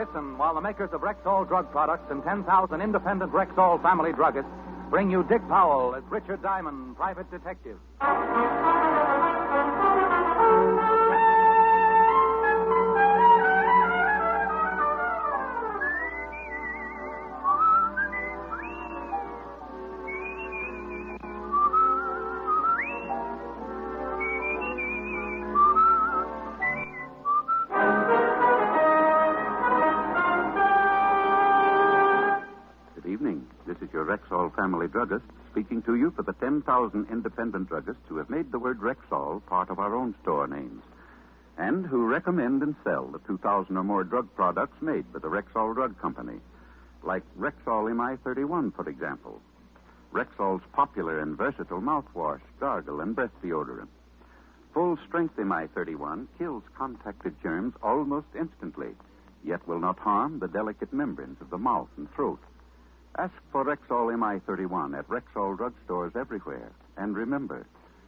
Listen while the makers of Rexall drug products and 10,000 independent Rexall family druggists bring you Dick Powell as Richard Diamond, private detective. Rexall family druggist speaking to you for the 10,000 independent druggists who have made the word Rexall part of our own store names and who recommend and sell the 2,000 or more drug products made by the Rexall Drug Company, like Rexall MI-31, for example, Rexall's popular and versatile mouthwash, gargle, and breath deodorant. Full-strength MI-31 kills contacted germs almost instantly, yet will not harm the delicate membranes of the mouth and throat. Ask for Rexall MI-31 at Rexall drugstores everywhere. And remember,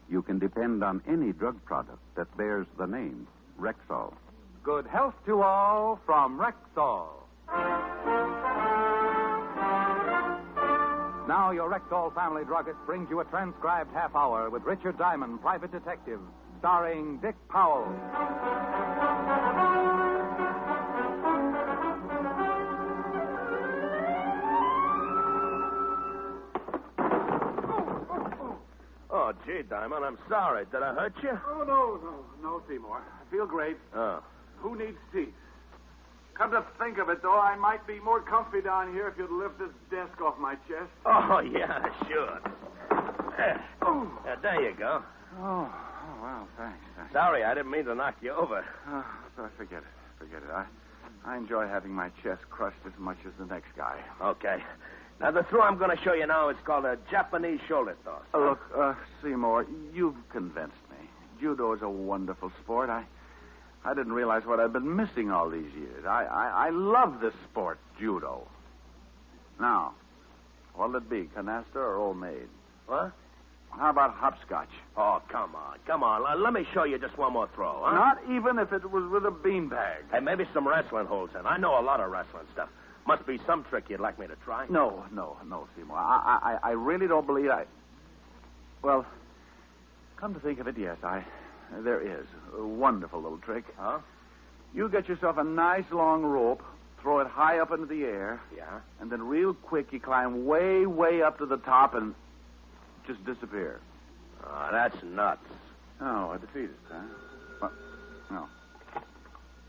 you can depend on any drug product that bears the name Rexall. Good health to all from Rexall. Now your Rexall family druggist brings you a transcribed half hour with Richard Diamond, private detective, starring Dick Powell. Oh, gee, Diamond, I'm sorry. Did I hurt you? Oh, no, Seymour. I feel great. Oh. Who needs seats? Come to think of it, though, I might be more comfy down here if you'd lift this desk off my chest. Oh, yeah, sure. There you go. Oh, well, thanks. Sorry, I didn't mean to knock you over. Oh, so forget it. I enjoy having my chest crushed as much as the next guy. Okay. Now, the throw I'm going to show you now is called a Japanese shoulder toss. Look, Seymour, you've convinced me. Judo is a wonderful sport. I didn't realize what I'd been missing all these years. I love this sport, judo. Now, what'll it be, canasta or old maid? What? How about hopscotch? Oh, come on. Let me show you just one more throw, huh? Not even if it was with a beanbag. Hey, maybe some wrestling holds in. I know a lot of wrestling stuff. Must be some trick you'd like me to try. No, Seymour. I really don't believe Well, come to think of it, yes, there is. A wonderful little trick. Huh? You get yourself a nice long rope, throw it high up into the air. Yeah? And then real quick you climb way, way up to the top and just disappear. Oh, that's nuts. Oh, a defeatist, huh? Well, no.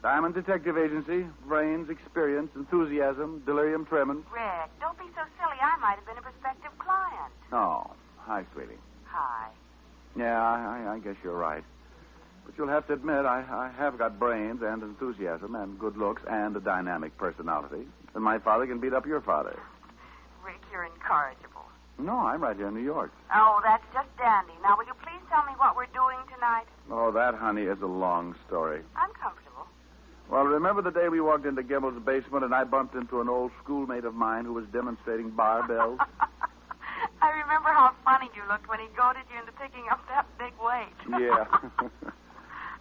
Diamond Detective Agency, brains, experience, enthusiasm, delirium tremens. Rick, don't be so silly. I might have been a prospective client. Oh, hi, sweetie. Hi. Yeah, I guess you're right. But you'll have to admit, I have got brains and enthusiasm and good looks and a dynamic personality. And my father can beat up your father. Rick, you're incorrigible. No, I'm right here in New York. Oh, that's just dandy. Now, will you please tell me what we're doing tonight? Oh, that, honey, is a long story. I'm comfortable. Well, remember the day we walked into Gimbel's basement and I bumped into an old schoolmate of mine who was demonstrating barbells? I remember how funny you looked when he goaded you into picking up that big weight. Yeah.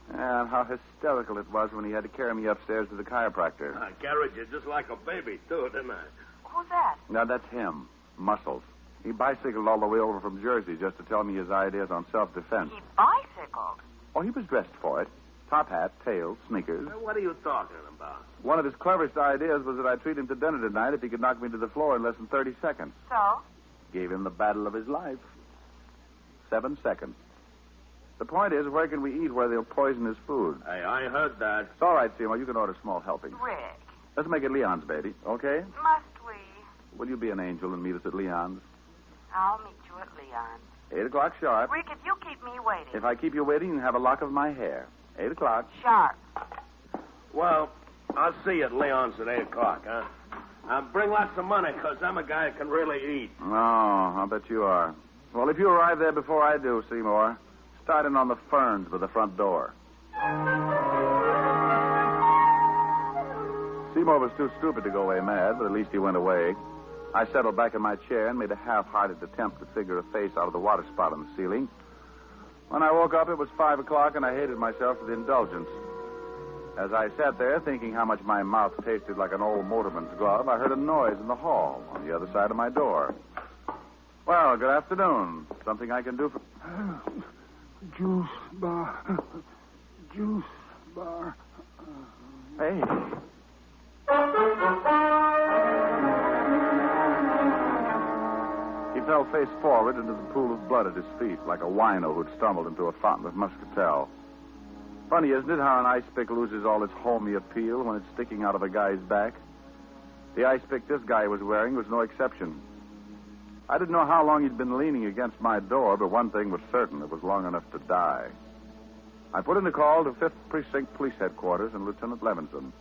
And how hysterical it was when he had to carry me upstairs to the chiropractor. I carried you just like a baby, too, didn't I? Who's that? Now, that's him. Muscles. He bicycled all the way over from Jersey just to tell me his ideas on self-defense. He bicycled? Oh, he was dressed for it. Top hat, tails, sneakers. What are you talking about? One of his cleverest ideas was that I'd treat him to dinner tonight if he could knock me to the floor in less than 30 seconds. So? Gave him the battle of his life. 7 seconds. The point is, where can we eat where they'll poison his food? Hey, I heard that. It's all right, Seymour. You can order small helpings. Rick. Let's make it Leon's, baby. Okay? Must we? Will you be an angel and meet us at Leon's? I'll meet you at Leon's. 8 o'clock sharp. Rick, if you keep me waiting. If I keep you waiting, you can have a lock of my hair. 8 o'clock. Sharp. Well, I'll see you at Leon's at 8 o'clock, huh? Bring lots of money, because I'm a guy who can really eat. Oh, I'll bet you are. Well, if you arrive there before I do, Seymour, start in on the ferns by the front door. Seymour was too stupid to go away mad, but at least he went away. I settled back in my chair and made a half-hearted attempt to figure a face out of the water spout on the ceiling. When I woke up, it was 5 o'clock, and I hated myself for the indulgence. As I sat there thinking how much my mouth tasted like an old motorman's glove, I heard a noise in the hall on the other side of my door. Well, good afternoon. Something I can do for... Juice bar. Juice bar. Hey. He fell face forward into the pool of blood at his feet, like a wino who'd stumbled into a fountain of muscatel. Funny, isn't it, how an ice pick loses all its homey appeal when it's sticking out of a guy's back? The ice pick this guy was wearing was no exception. I didn't know how long he'd been leaning against my door, but one thing was certain: it was long enough to die. I put in a call to 5th Precinct Police Headquarters and Lieutenant Levinson,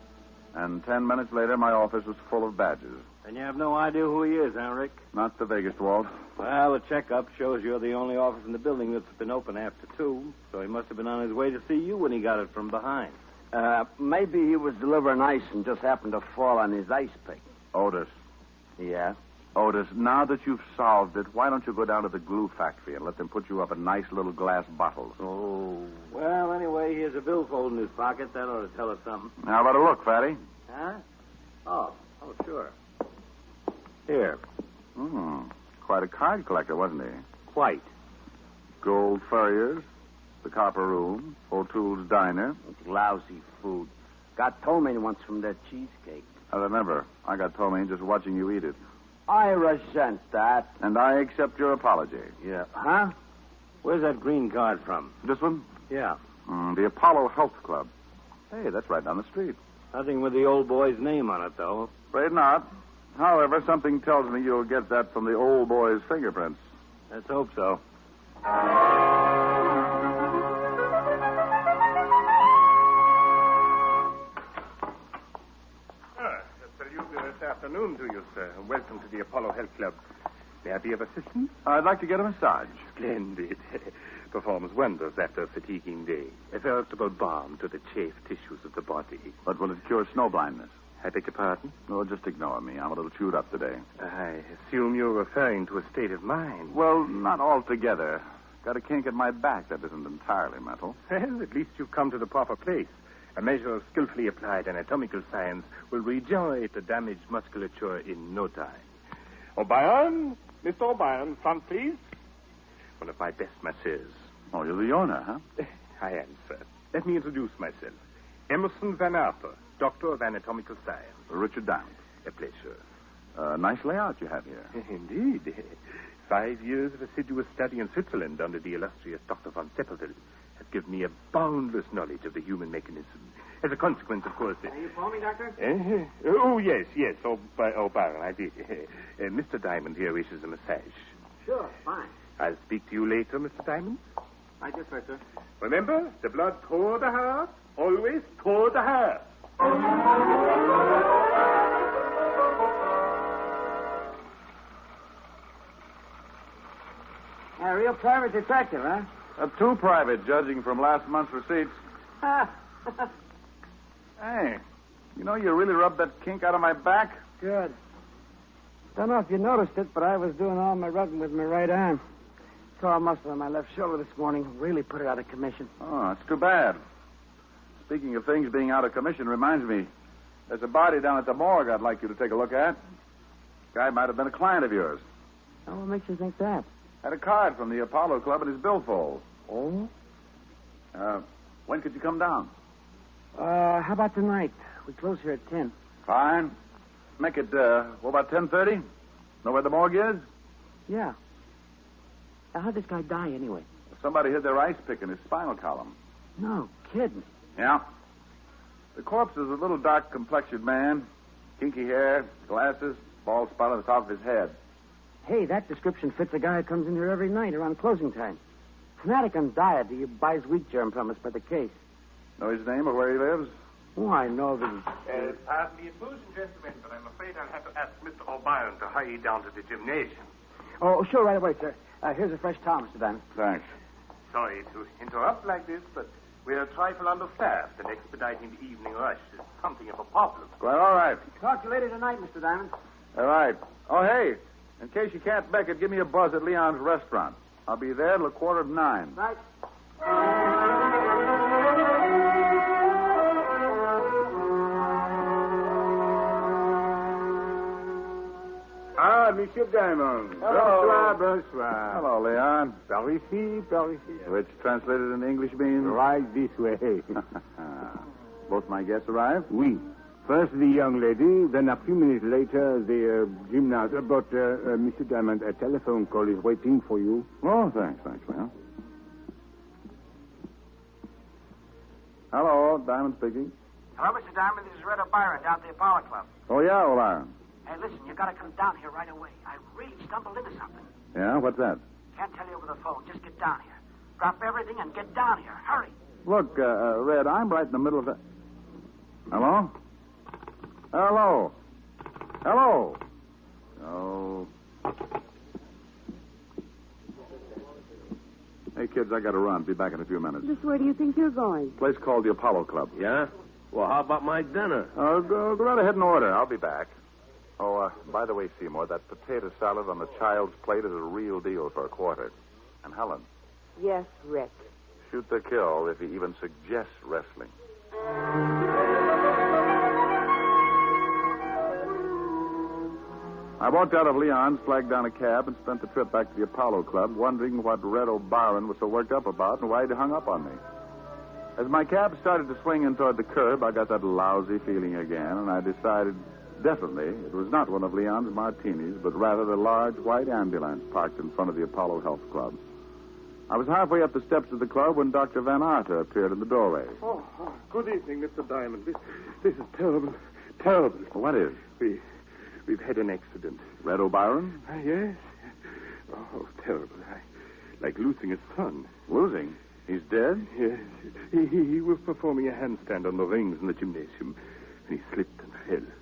and 10 minutes later my office was full of badges. And you have no idea who he is, huh, Rick? Not the vaguest, Walt. Well, the checkup shows you're the only office in the building that's been open after 2, so he must have been on his way to see you when he got it from behind. Maybe he was delivering ice and just happened to fall on his ice pick. Otis. Yeah? Otis, now that you've solved it, why don't you go down to the glue factory and let them put you up in nice little glass bottles? Oh. Well, anyway, here's a billfold in his pocket. That ought to tell us something. How about a look, Fatty? Huh? Oh, sure. Here. Quite a card collector, wasn't he? Quite. Gold Furriers, the Copper Room, O'Toole's Diner. It's lousy food. Got ptomaine once from that cheesecake. I remember. I got ptomaine just watching you eat it. I resent that. And I accept your apology. Yeah. Huh? Where's that green card from? This one? Yeah. The Apollo Health Club. Hey, that's right down the street. Nothing with the old boy's name on it, though. Afraid not. However, something tells me you'll get that from the old boy's fingerprints. Let's hope so. This afternoon to you, sir. Welcome to the Apollo Health Club. May I be of assistance? I'd like to get a massage. Splendid. Performs wonders after a fatiguing day. A veritable balm to the chafed tissues of the body. But will it cure snow blindness? I beg your pardon? Oh, just ignore me. I'm a little chewed up today. I assume you're referring to a state of mind. Well, not altogether. Got a kink in my back that isn't entirely mental. Well, at least you've come to the proper place. A measure of skillfully applied anatomical science will regenerate the damaged musculature in no time. O'Brien, Mr. O'Brien, front, please. One of my best masseurs. Oh, you're the owner, huh? I am, sir. Let me introduce myself. Emerson Van Arthur, Doctor of Anatomical Science. Richard Diamond. A pleasure. Nice layout you have here. Indeed. 5 years of assiduous study in Switzerland under the illustrious Dr. von Seppelville has given me a boundless knowledge of the human mechanism. As a consequence, of course... Are you calling me, Doctor? Oh, yes. Oh, Byron, I did. Mr. Diamond here wishes a massage. Sure, fine. I'll speak to you later, Mr. Diamond. I just heard, sir. Remember, the blood toward the heart, always toward the heart. A real private detective, huh? Too private, judging from last month's receipts. Hey, you know, you really rubbed that kink out of my back. Good. Don't know if you noticed it, but I was doing all my rubbing with my right arm. Tore a muscle on my left shoulder this morning. Really put it out of commission. Oh, that's too bad. Speaking of things being out of commission reminds me, there's a body down at the morgue I'd like you to take a look at. Guy might have been a client of yours. Oh, what makes you think that? Had a card from the Apollo Club in his billfold. Oh? When could you come down? How about tonight? We close here at 10. Fine. Make it, what about 10:30? Know where the morgue is? Yeah. How'd this guy die anyway? Somebody hid their ice pick in his spinal column. No kidding. Yeah. The corpse is a little dark-complexioned man. Kinky hair, glasses, bald spot on the top of his head. Hey, that description fits a guy who comes in here every night around closing time. Fanatic on diet. He buys wheat germ from us by the case. Know his name or where he lives? Oh, I know that. Pardon the intrusion, gentlemen, but I'm afraid I'll have to ask Mr. O'Brien to hurry down to the gymnasium. Oh, sure, right away, sir. Here's a fresh towel, Mr. Diamond. Thanks. Sorry to interrupt like this, but we're a trifle understaffed, and expediting the evening rush is something of a problem. Well, all right. Talk to you later tonight, Mr. Diamond. All right. Oh, hey, in case you can't make it, give me a buzz at Leon's restaurant. I'll be there till 8:45. Right. Monsieur Diamond. Hello. Bonsoir. Hello, Leon. Par ici, par ici. Which translated into English means? Right this way. Both my guests arrived? Oui. First the young lady, then a few minutes later the gymnast. But, Mr. Diamond, a telephone call is waiting for you. Oh, thanks, Leon. Hello, Diamond speaking. Hello, Mr. Diamond. This is Red O'Byron down at the Apollo Club. Oh, yeah, O'Byron. Hey, listen, you got to come down here right away. I really stumbled into something. Yeah, what's that? Can't tell you over the phone. Just get down here. Drop everything and get down here. Hurry. Look, Red, I'm right in the middle of the... Hello? Hello? Hello? Oh. Hey, kids, I got to run. Be back in a few minutes. Just where do you think you're going? Place called the Apollo Club. Yeah? Well, how about my dinner? Go right ahead and order. I'll be back. Oh, by the way, Seymour, that potato salad on the child's plate is a real deal for a quarter. And Helen, Yes, Rick. shoot the kill if he even suggests wrestling. I walked out of Leon's, flagged down a cab, and spent the trip back to the Apollo Club, wondering what Red O'Byron was so worked up about and why he'd hung up on me. As my cab started to swing in toward the curb, I got that lousy feeling again, and I decided definitely it was not one of Leon's martinis, but rather the large white ambulance parked in front of the Apollo Health Club. I was halfway up the steps of the club when Dr. Van Arter appeared in the doorway. Oh, good evening, Mr. Diamond. This is terrible. Terrible. What is? We've had an accident. Red O'Byron? Yes. Oh, terrible. Like losing a son. Losing? He's dead? Yes. He was performing a handstand on the rings in the gymnasium, and he slipped and fell.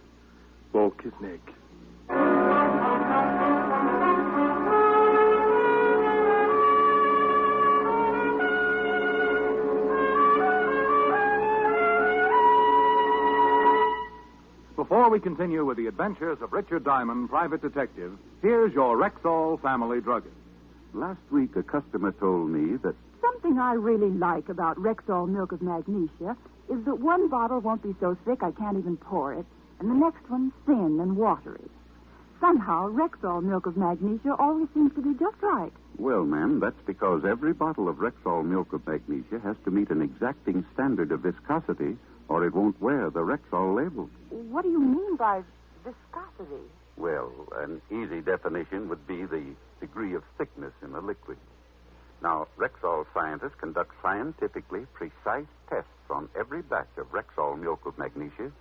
Broke his neck. Before we continue with the adventures of Richard Diamond, private detective, here's your Rexall family druggist. Last week, a customer told me that Something I really like about Rexall milk of magnesia is that one bottle won't be so thick I can't even pour it, and the next one thin and watery. Somehow, Rexall milk of magnesia always seems to be just right. well, ma'am, that's because every bottle of Rexall milk of magnesia has to meet an exacting standard of viscosity, or it won't wear the Rexall label. What do you mean by viscosity? Well, an easy definition would be the degree of thickness in a liquid. Now, Rexall scientists conduct scientifically precise tests on every batch of Rexall milk of magnesia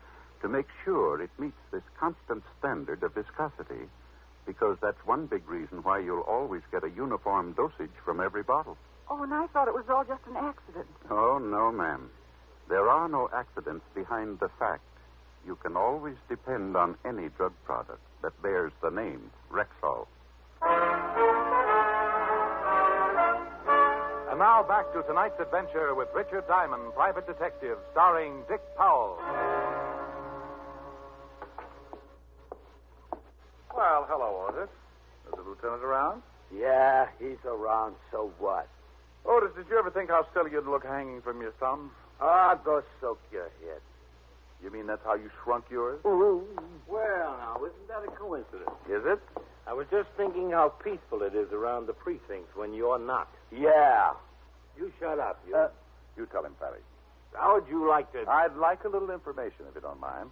to make sure it meets this constant standard of viscosity, because that's one big reason why you'll always get a uniform dosage from every bottle. Oh, and I thought it was all just an accident. Oh, no, ma'am. There are no accidents behind the fact. You can always depend on any drug product that bears the name Rexall. And now back to tonight's adventure with Richard Diamond, private detective, starring Dick Powell. Well, hello, Otis. Is the lieutenant around? Yeah, he's around, so what? Otis, did you ever think how silly you'd look hanging from your thumb? Ah, go soak your head. You mean that's how you shrunk yours? Well, now, isn't that a coincidence? Is it? I was just thinking how peaceful it is around the precincts when you're not. Yeah. You shut up, you. You tell him, Fatty. How would you like to... I'd like a little information, if you don't mind.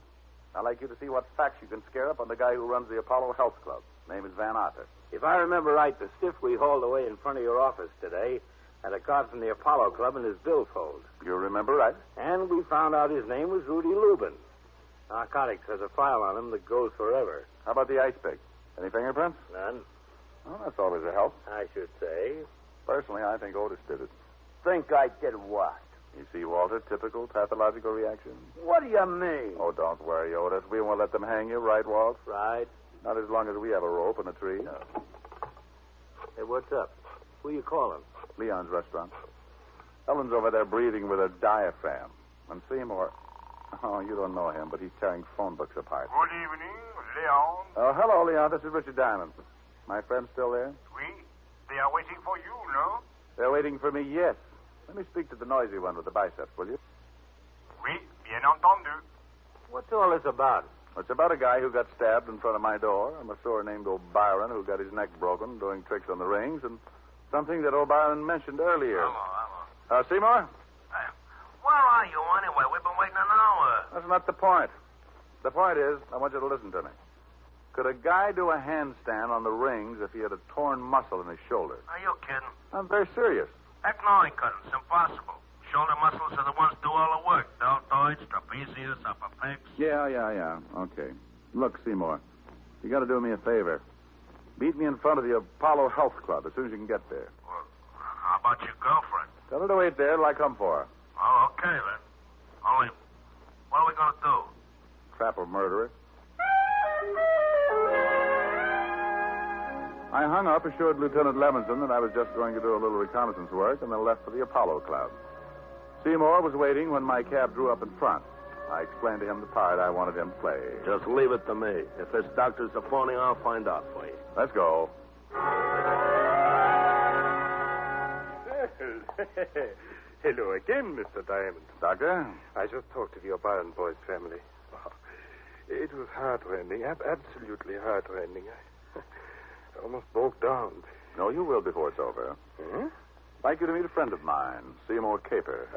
I'd like you to see what facts you can scare up on the guy who runs the Apollo Health Club. Name is Van Arter. If I remember right, the stiff we hauled away in front of your office today had a card from the Apollo Club in his billfold. You remember right? And we found out his name was Rudy Lubin. Narcotics has a file on him that goes forever. How about the ice pick? Any fingerprints? None, Well, that's always a help. I should say. Personally, I think Otis did it. Think I did what? You see, Walter, typical pathological reaction. What do you mean? Oh, don't worry, Otis. We won't let them hang you, right, Walt? Right. Not as long as we have a rope and a tree. No. Hey, what's up? Who you calling? Leon's restaurant. Helen's over there breathing with a diaphragm. And Seymour... Oh, you don't know him, but he's tearing phone books apart. Good evening, Leon. Oh, hello, Leon. This is Richard Diamond. My friend still there? Oui. They are waiting for you, no? They're waiting for me, yes. Let me speak to the noisy one with the biceps, will you? Oui, bien entendu. What's all this about? It's about a guy who got stabbed in front of my door, a masseur named O'Brien who got his neck broken doing tricks on the rings, and something that O'Brien mentioned earlier. Hello. Seymour? Hey, where are you anyway? We've been waiting an hour. That's not the point. The point is, I want you to listen to me. Could a guy do a handstand on the rings if he had a torn muscle in his shoulder? Are you kidding? I'm very serious. Heck no, he couldn't. It's impossible. Shoulder muscles are the ones do all the work. Deltoids, trapezius, upper pecs. Yeah. Okay. Look, Seymour, you got to do me a favor. Meet me in front of the Apollo Health Club as soon as you can get there. Well, how about your girlfriend? Tell her to wait there till I come for her. Oh, okay, then. Only, what are we going to do? Trap or murder her. I hung up, assured Lieutenant Levinson that I was just going to do a little reconnaissance work, and then left for the Apollo Club. Seymour was waiting when my cab drew up in front. I explained to him the part I wanted him to play. Just leave it to me. If this doctor's a phony, I'll find out for you. Let's go. Hello again, Mr. Diamond. Doctor? I just talked to the O'Brien boys' family. Oh, it was heart-rending, absolutely heart-rending. I almost broke down. No, you will before it's over. Hmm? I'd like you to meet a friend of mine, Seymour Caper.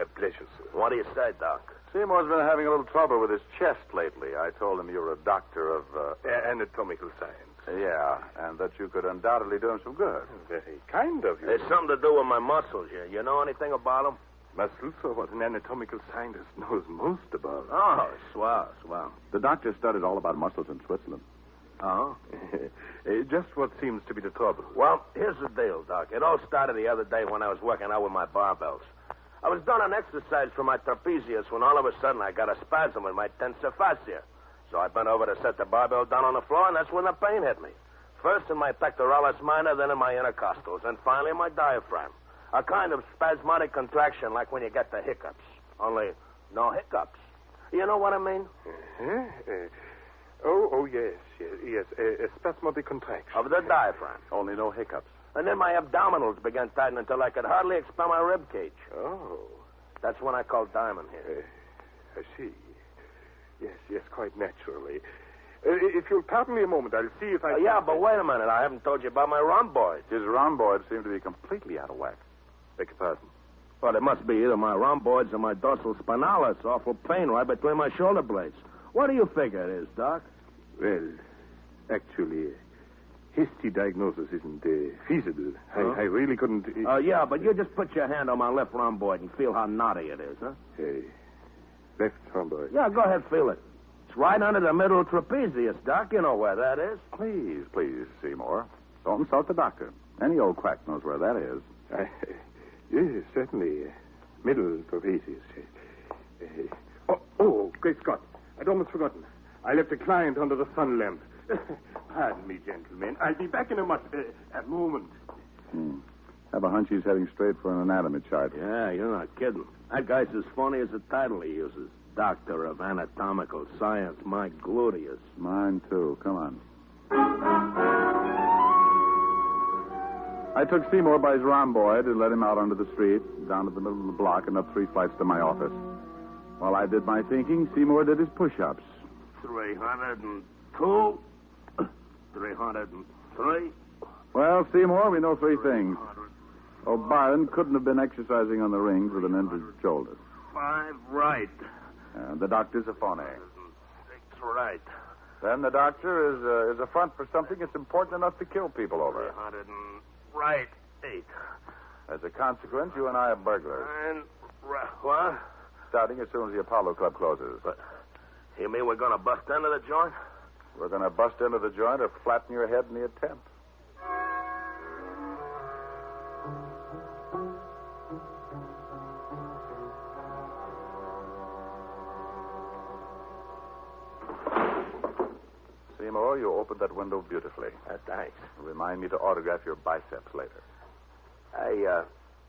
A pleasure, sir. What do you say, Doc? Seymour's been having a little trouble with his chest lately. I told him you're a doctor of... anatomical science. Yeah, and that you could undoubtedly do him some good. Very kind of you. It's something to do with my muscles. You know anything about them? Muscles are what an anatomical scientist knows most about. Oh, swell. The doctor studied all about muscles in Switzerland. Oh? Just what seems to be the trouble. Well, here's the deal, Doc. It all started the other day when I was working out with my barbells. I was doing an exercise for my trapezius when all of a sudden I got a spasm in my tensor fascia. So I bent over to set the barbell down on the floor, and that's when the pain hit me. First in my pectoralis minor, then in my intercostals, and finally in my diaphragm. A kind of spasmodic contraction like when you get the hiccups. Only no hiccups. You know what I mean? Yes. A spasmodic contraction. Of the diaphragm. Only no hiccups. And then my abdominals began tightening until I could hardly expel my rib cage. Oh. That's when I called Diamond here. I see. Yes, quite naturally. If you'll pardon me a moment, I'll see if I... Yeah, but wait a minute. I haven't told you about my rhomboids. His rhomboids seem to be completely out of whack. Beg your pardon. Well, it must be either my rhomboids or my dorsal spinalis. Awful pain right between my shoulder blades. What do you figure it is, Doc? Well, actually, hasty diagnosis isn't feasible. Huh? I really couldn't... Yeah, but you just put your hand on my left rhomboid and feel how knotty it is, huh? Hey, left rhomboid. Yeah, go ahead, feel it. It's right under the middle trapezius, Doc. You know where that is. Please, Seymour. Don't insult the doctor. Any old quack knows where that is. Yes, certainly. Middle trapezius. Great Scott. I'd almost forgotten. I left a client under the sun lamp. Pardon me, gentlemen. I'll be back in a moment. Have a hunch he's heading straight for an anatomy chart. Yeah, you're not kidding. That guy's as funny as the title he uses. Doctor of Anatomical Science. My gluteus. Mine, too. Come on. I took Seymour by his rhomboid and led him out onto the street, down to the middle of the block, and up 3 flights to my office. While I did my thinking, Seymour did his push-ups. 302. 303. Well, Seymour, we know 3 things. O'Brien couldn't have been exercising on the rings with an injured shoulder. 5 right. And the doctor's a phony. 6 right. Then the doctor is a front for something that's important enough to kill people over. 300 right. 8. As a consequence, you and I are burglars. And what? Starting as soon as the Apollo Club closes. But you mean we're going to bust into the joint? We're going to bust into the joint or flatten your head in the attempt. Seymour, you opened that window beautifully. Thanks. Remind me to autograph your biceps later. Hey,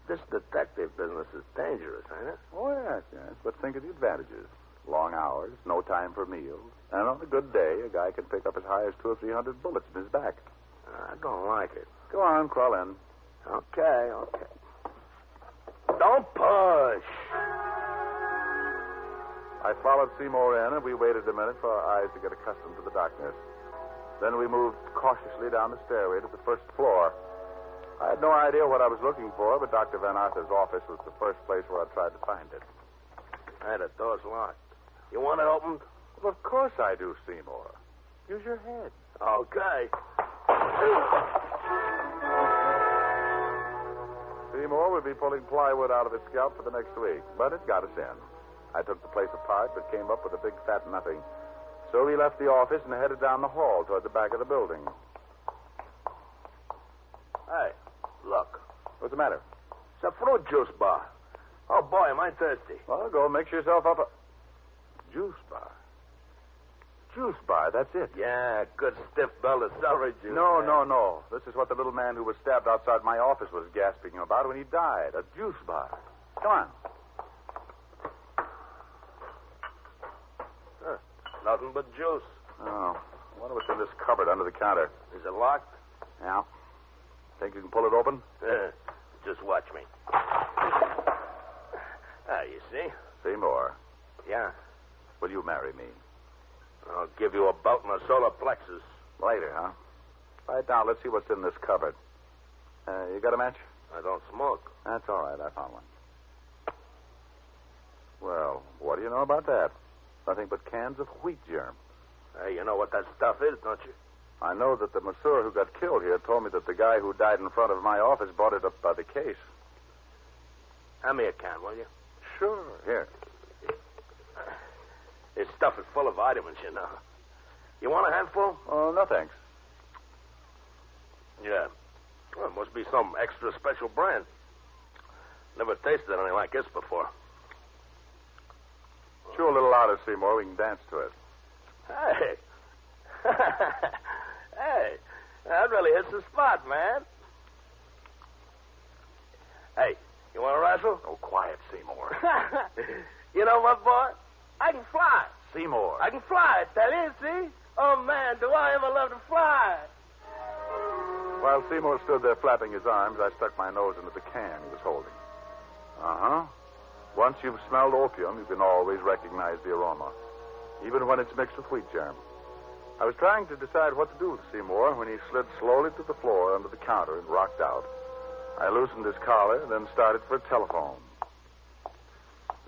this detective business is dangerous, ain't it? Oh, yes. But think of the advantages. Long hours, no time for meals. And on a good day, a guy can pick up as high as 200 or 300 bullets in his back. I don't like it. Go on, crawl in. Okay. Don't push. I followed Seymour in, and we waited a minute for our eyes to get accustomed to the darkness. Then we moved cautiously down the stairway to the first floor. I had no idea what I was looking for, but Dr. Van Arthur's office was the first place where I tried to find it. Hey, the door's locked. You want it opened? Well, of course I do, Seymour. Use your head. Okay. Seymour would be pulling plywood out of his scalp for the next week, but it got us in. I took the place apart, but came up with a big fat nothing. So we left the office and headed down the hall toward the back of the building. Hey, look. What's the matter? It's a fruit juice bar. Oh, boy, am I thirsty. Well, go mix yourself up a juice bar. Juice bar, that's it. Yeah, good stiff belt of celery juice. No. This is what the little man who was stabbed outside my office was gasping about when he died. A juice bar. Come on. Nothing but juice. Oh, I wonder what's in this cupboard under the counter. Is it locked? Yeah. Think you can pull it open? Just watch me. You see? Seymour. Yeah. Will you marry me? I'll give you a belt and a solar plexus. Later, huh? Right now, let's see what's in this cupboard. You got a match? I don't smoke. That's all right. I found one. Well, what do you know about that? Nothing but cans of wheat germ. Hey, you know what that stuff is, don't you? I know that the masseur who got killed here told me that the guy who died in front of my office brought it up by the case. Hand me a can, will you? Sure. Here. This stuff is full of vitamins, you know. You want a handful? Oh, no, thanks. Yeah. Well, it must be some extra special brand. Never tasted anything like this before. Chew a little louder, Seymour. We can dance to it. Hey. Hey. That really hits the spot, man. Hey, you want to wrestle? Oh, quiet, Seymour. You know what, boy? I can fly. Seymour. I can fly, I tell you, see? Oh, man, do I ever love to fly. While Seymour stood there flapping his arms, I stuck my nose into the can he was holding. Uh-huh. Once you've smelled opium, you can always recognize the aroma, even when it's mixed with wheat germ. I was trying to decide what to do with Seymour when he slid slowly to the floor under the counter and rocked out. I loosened his collar, then started for a telephone.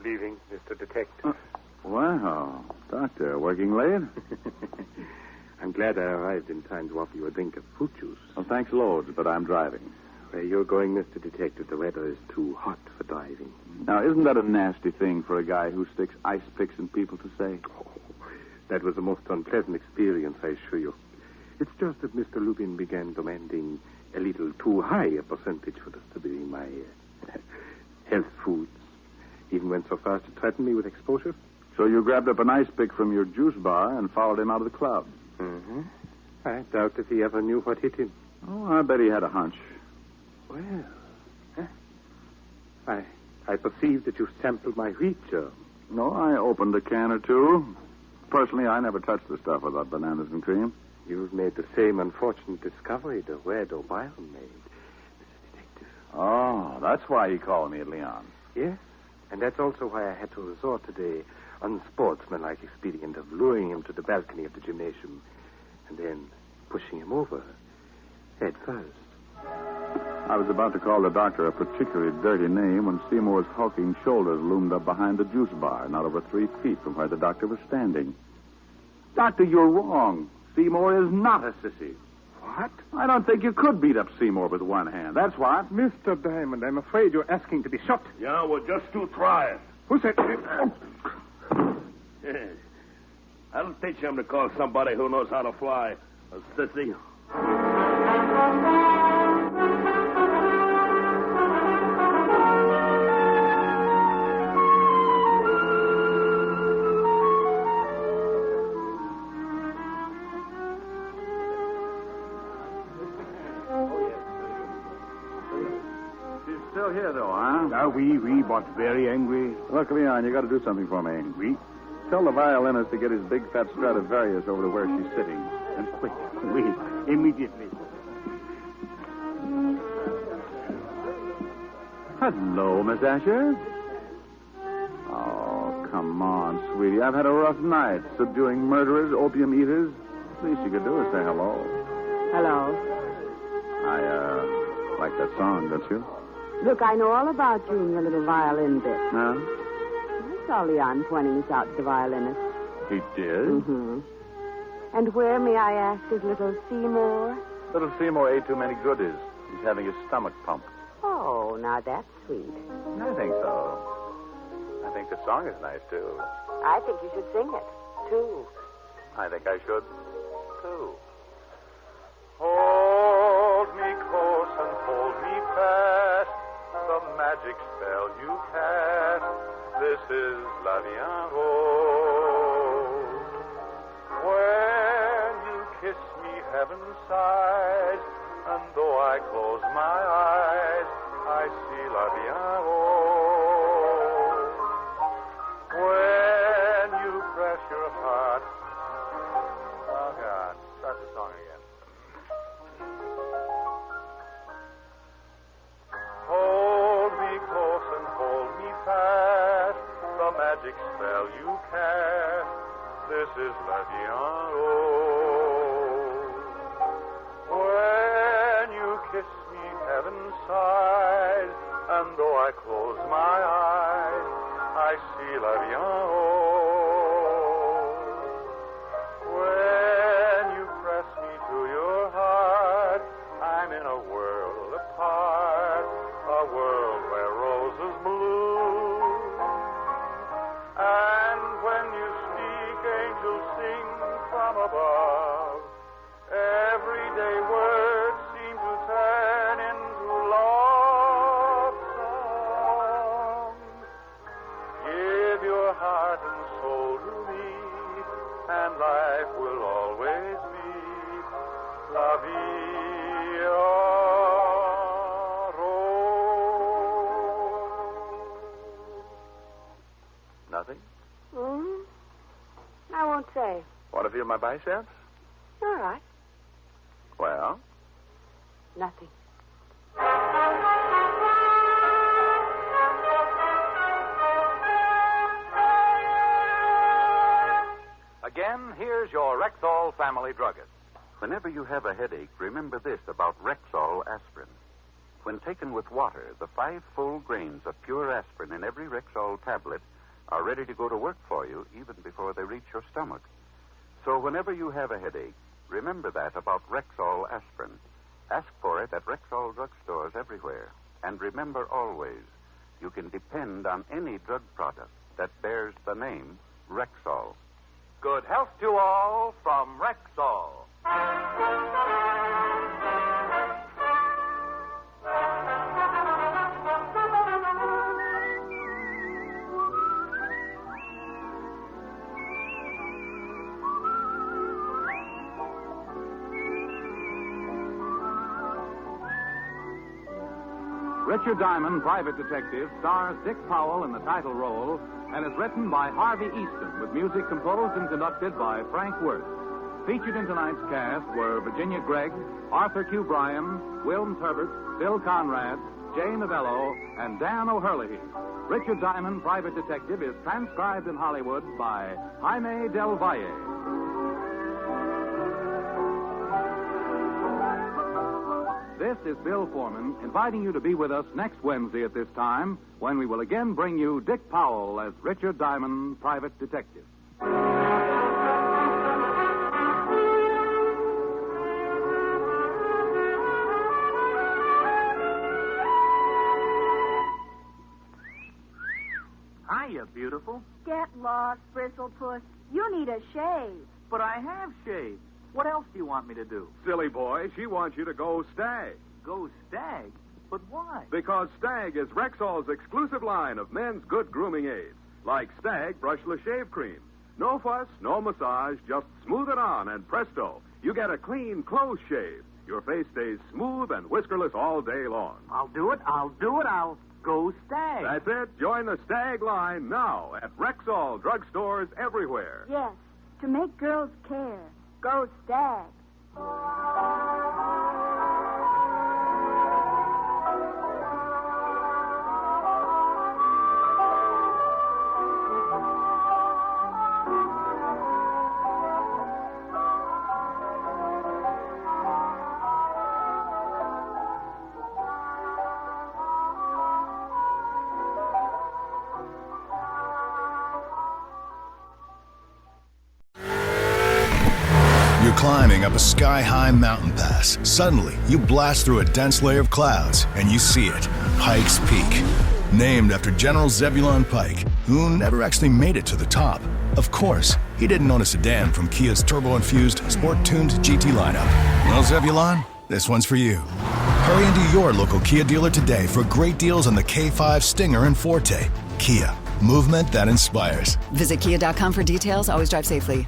Leaving, Mr. Detective. Wow. Doctor, working late? I'm glad I arrived in time to offer you a drink of fruit juice. Well, thanks loads, but I'm driving. Where you're going, Mr. Detective, the weather is too hot for driving. Now, isn't that a nasty thing for a guy who sticks ice picks in people to say? Oh, that was the most unpleasant experience, I assure you. It's just that Mr. Lubin began demanding a little too high a percentage for distributing my health foods. Even went so far as to threaten me with exposure. So you grabbed up an ice pick from your juice bar and followed him out of the club. Mm-hmm. I doubt if he ever knew what hit him. Oh, I bet he had a hunch. Well, I perceive that you sampled my wheat germ. No, I opened a can or two. Personally, I never touched the stuff without bananas and cream. You've made the same unfortunate discovery that Ed O'Brien made, Mr. Detective. Oh, that's why he called me at Leon. Yes, and that's also why I had to resort to the unsportsmanlike expedient of luring him to the balcony of the gymnasium and then pushing him over head first. I was about to call the doctor a particularly dirty name when Seymour's hulking shoulders loomed up behind the juice bar, not over 3 feet from where the doctor was standing. Doctor, you're wrong. Seymour is not a sissy. What? I don't think you could beat up Seymour with one hand. That's what. Mr. Diamond, I'm afraid you're asking to be shot. Yeah, well, just to try it. Who said... Yes. I'll teach him to call somebody who knows how to fly a sissy. Still here, though, huh? Now, we was very angry. Look, Leon, you got to do something for me. We? Tell the violinist to get his big fat Stradivarius over to where she's sitting. And quick. We, immediately. Hello, Miss Asher. Oh, come on, sweetie. I've had a rough night. Subduing murderers, opium eaters. Least you could do is say hello. Hello. I like that song, don't you? Look, I know all about you and your little violin bit. Huh? I saw Leon pointing us out to the violinist. He did? Mm-hmm. And where, may I ask, is little Seymour? Little Seymour ate too many goodies. He's having his stomach pumped. Oh, now that's sweet. I think so. I think the song is nice, too. I think you should sing it, too. I think I should, too. Hold me close and hold me fast. The magic spell you cast. This is La Vie en Rose. When you kiss me, heaven sighs. And though I close my eyes, I see La Vie en Rose. When you press your heart. Oh, God. Start the song again. Hold me close and hold me fast. The magic spell you cast. This is La Vie en Rose. When you kiss me, heaven sighs. And though I close my eyes, I see La Vie en Rose. When you press me to your heart, I'm in a world apart, a world where roses bloom. And when you speak, angels sing from above. Everyday words seem to turn into love songs. Give your heart and soul to me, and life will always be La Vie en Rose. Nothing? I won't say. Want to feel my biceps? All right. Well? Nothing. Again, here's your Rexall family druggist. Whenever you have a headache, remember this about Rexall aspirin. When taken with water, the 5 full grains of pure aspirin in every Rexall tablet are ready to go to work for you even before they reach your stomach. So whenever you have a headache, remember that about Rexall aspirin. Ask for it at Rexall drugstores everywhere. And remember always, you can depend on any drug product that bears the name Rexall. Good health to all from Rexall. Richard Diamond, Private Detective, stars Dick Powell in the title role and is written by Harvey Easton with music composed and conducted by Frank Worth. Featured in tonight's cast were Virginia Gregg, Arthur Q. Bryan, Wilms Herbert, Bill Conrad, Jay Novello, and Dan O'Herlihy. Richard Diamond, Private Detective, is transcribed in Hollywood by Jaime Del Valle. This is Bill Foreman inviting you to be with us next Wednesday at this time when we will again bring you Dick Powell as Richard Diamond, Private Detective. Hiya, beautiful. Get lost, Bristlepuss. You need a shave. But I have shaved. What else do you want me to do? Silly boy, she wants you to go Stag. Go Stag? But why? Because Stag is Rexall's exclusive line of men's good grooming aids, like Stag Brushless Shave Cream. No fuss, no massage, just smooth it on, and presto, you get a clean, close shave. Your face stays smooth and whiskerless all day long. I'll do it. I'll go Stag. That's it. Join the Stag line now at Rexall drugstores everywhere. Yes, to make girls care. Go Stag. climbing up a sky-high mountain pass. Suddenly, you blast through a dense layer of clouds, and you see it, Pikes Peak. Named after General Zebulon Pike, who never actually made it to the top. Of course, he didn't own a sedan from Kia's turbo-infused, sport-tuned GT lineup. Well, Zebulon, this one's for you. Hurry into your local Kia dealer today for great deals on the K5 Stinger and Forte. Kia, movement that inspires. Visit kia.com for details. Always drive safely.